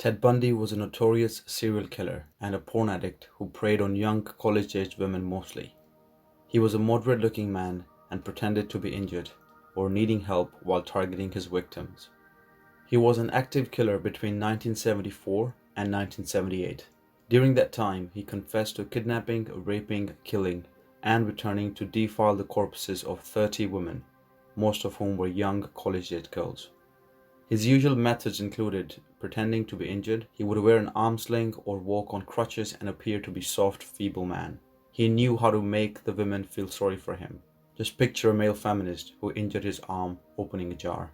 Ted Bundy was a notorious serial killer and a porn addict who preyed on young college-aged women mostly. He was a moderate-looking man and pretended to be injured or needing help while targeting his victims. He was an active killer between 1974 and 1978. During that time, he confessed to kidnapping, raping, killing, and returning to defile the corpses of 30 women, most of whom were young college-age girls. His usual methods included pretending to be injured. He would wear an arm sling or walk on crutches and appear to be a soft, feeble man. He knew how to make the women feel sorry for him. Just picture a male feminist who injured his arm opening a jar.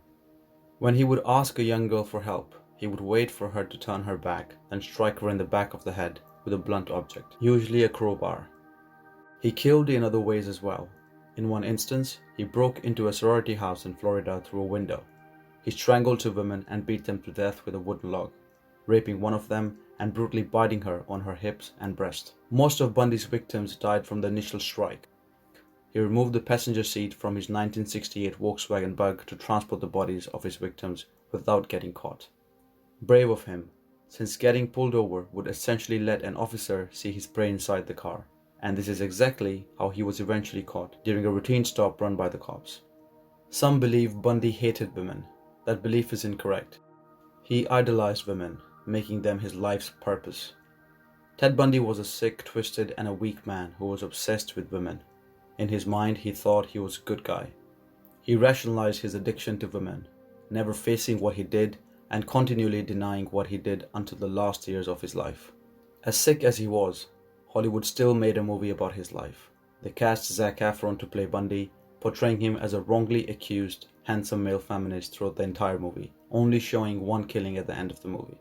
When he would ask a young girl for help, he would wait for her to turn her back, then strike her in the back of the head with a blunt object, usually a crowbar. He killed in other ways as well. In one instance, he broke into a sorority house in Florida through a window. He strangled two women and beat them to death with a wooden log, raping one of them and brutally biting her on her hips and breast. Most of Bundy's victims died from the initial strike. He removed the passenger seat from his 1968 Volkswagen Bug to transport the bodies of his victims without getting caught. Brave of him, since getting pulled over would essentially let an officer see his prey inside the car, and this is exactly how he was eventually caught during a routine stop run by the cops. Some believe Bundy hated women. That belief is incorrect. He idolized women, making them his life's purpose. Ted Bundy was a sick, twisted, and a weak man who was obsessed with women. In his mind, he thought he was a good guy. He rationalized his addiction to women, never facing what he did and continually denying what he did until the last years of his life. As sick as he was, Hollywood still made a movie about his life. They cast Zac Efron to play Bundy, portraying him as a wrongly accused, handsome male feminist throughout the entire movie, only showing one killing at the end of the movie.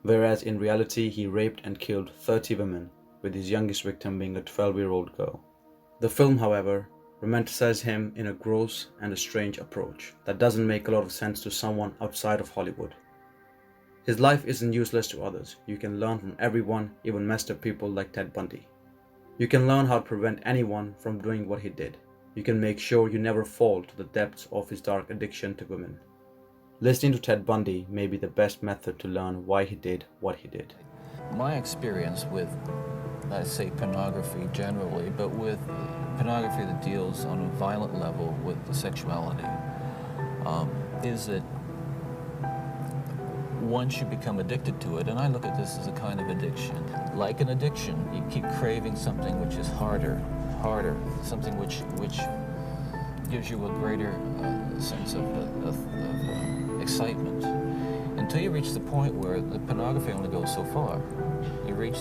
Whereas in reality, he raped and killed 30 women, with his youngest victim being a 12-year-old girl. The film, however, romanticized him in a gross and a strange approach that doesn't make a lot of sense to someone outside of Hollywood. His life isn't useless to others. You can learn from everyone, even messed up people like Ted Bundy. You can learn how to prevent anyone from doing what he did. You can make sure you never fall to the depths of his dark addiction to women. Listening to Ted Bundy may be the best method to learn why he did what he did. My experience with, I say pornography generally, but with pornography that deals on a violent level with the sexuality, is that once you become addicted to it, and I look at this as a kind of addiction, like an addiction, you keep craving something which is harder, something which gives you a greater sense of excitement, until you reach the point where the pornography only goes so far. You reach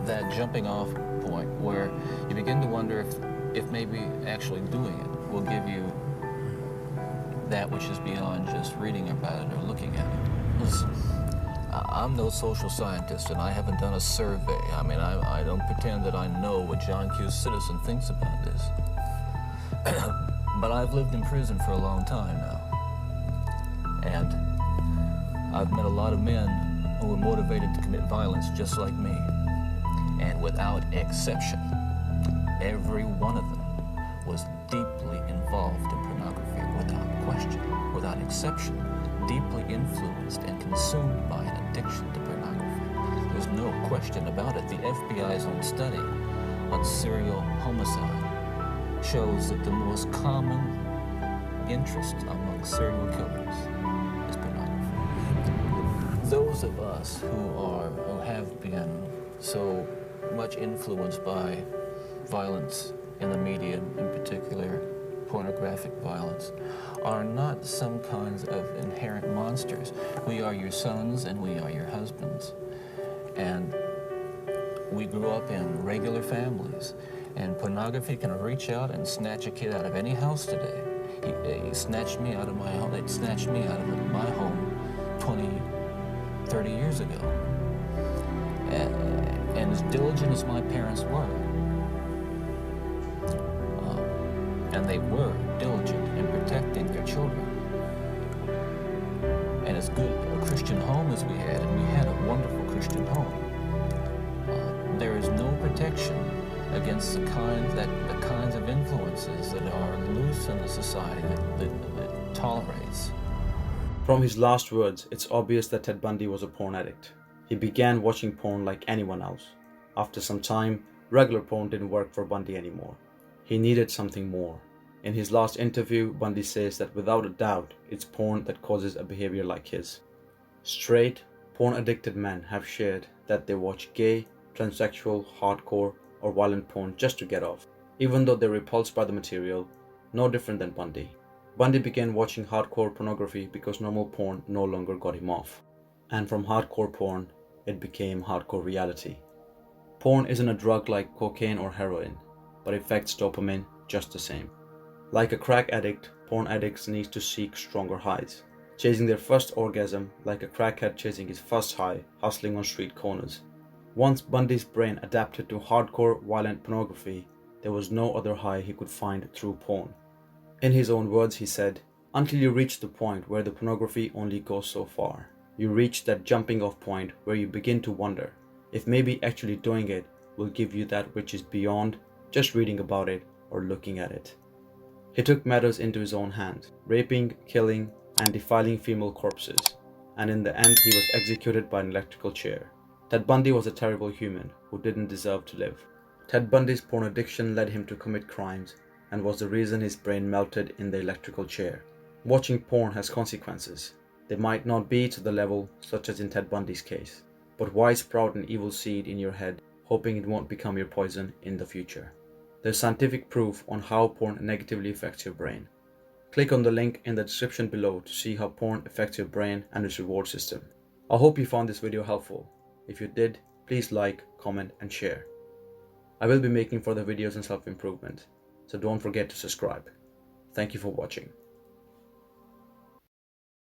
that jumping off point where you begin to wonder if maybe actually doing it will give you that which is beyond just reading about it or looking at it. Listen, I'm no social scientist, and I haven't done a survey. I mean, I don't pretend that I know what John Q. Citizen thinks about this. But I've lived in prison for a long time now. And I've met a lot of men who were motivated to commit violence just like me. And without exception, every one of them was deeply involved in pornography without question, without exception, deeply influenced and consumed by an addiction to pornography. There's no question about it. The FBI's own study on serial homicide shows that the most common interest among serial killers is pornography. Those of us who have been so much influenced by violence in the media, in particular pornographic violence, are not some kinds of inherent monsters. We are your sons and we are your husbands. And we grew up in regular families, and pornography can reach out and snatch a kid out of any house today. He snatched me out of my home. It snatched me out of my home 20, 30 years ago. And as diligent as my parents were, and they were diligent in protecting their children, and as good a Christian home as we had, and we had a wonderful Christian home, there is no protection against the kinds of influences that are loose in the society that tolerates From his last words, it's obvious that Ted Bundy was a porn addict. He began watching porn like anyone else. After some time, regular porn didn't work for Bundy anymore. He needed something more. In his last interview, Bundy says that without a doubt, it's porn that causes a behavior like his. Straight, porn-addicted men have shared that they watch gay, transsexual, hardcore, or violent porn just to get off, even though they're repulsed by the material, no different than Bundy. Bundy began watching hardcore pornography because normal porn no longer got him off. And from hardcore porn, it became hardcore reality. Porn isn't a drug like cocaine or heroin, but affects dopamine just the same. Like a crack addict, porn addicts need to seek stronger highs, chasing their first orgasm like a crackhead chasing his first high, hustling on street corners. Once Bundy's brain adapted to hardcore violent pornography, there was no other high he could find through porn. In his own words, he said, "Until you reach the point where the pornography only goes so far, you reach that jumping off point where you begin to wonder if maybe actually doing it will give you that which is beyond just reading about it or looking at it." He took matters into his own hands, raping, killing, and defiling female corpses, and in the end he was executed by an electrical chair. Ted Bundy was a terrible human who didn't deserve to live. Ted Bundy's porn addiction led him to commit crimes and was the reason his brain melted in the electrical chair. Watching porn has consequences. They might not be to the level such as in Ted Bundy's case, but why sprout an evil seed in your head hoping it won't become your poison in the future? There's scientific proof on how porn negatively affects your brain. Click on the link in the description below to see how porn affects your brain and its reward system. I hope you found this video helpful. If you did, please like, comment and share. I will be making further videos on self-improvement, so don't forget to subscribe. Thank you for watching.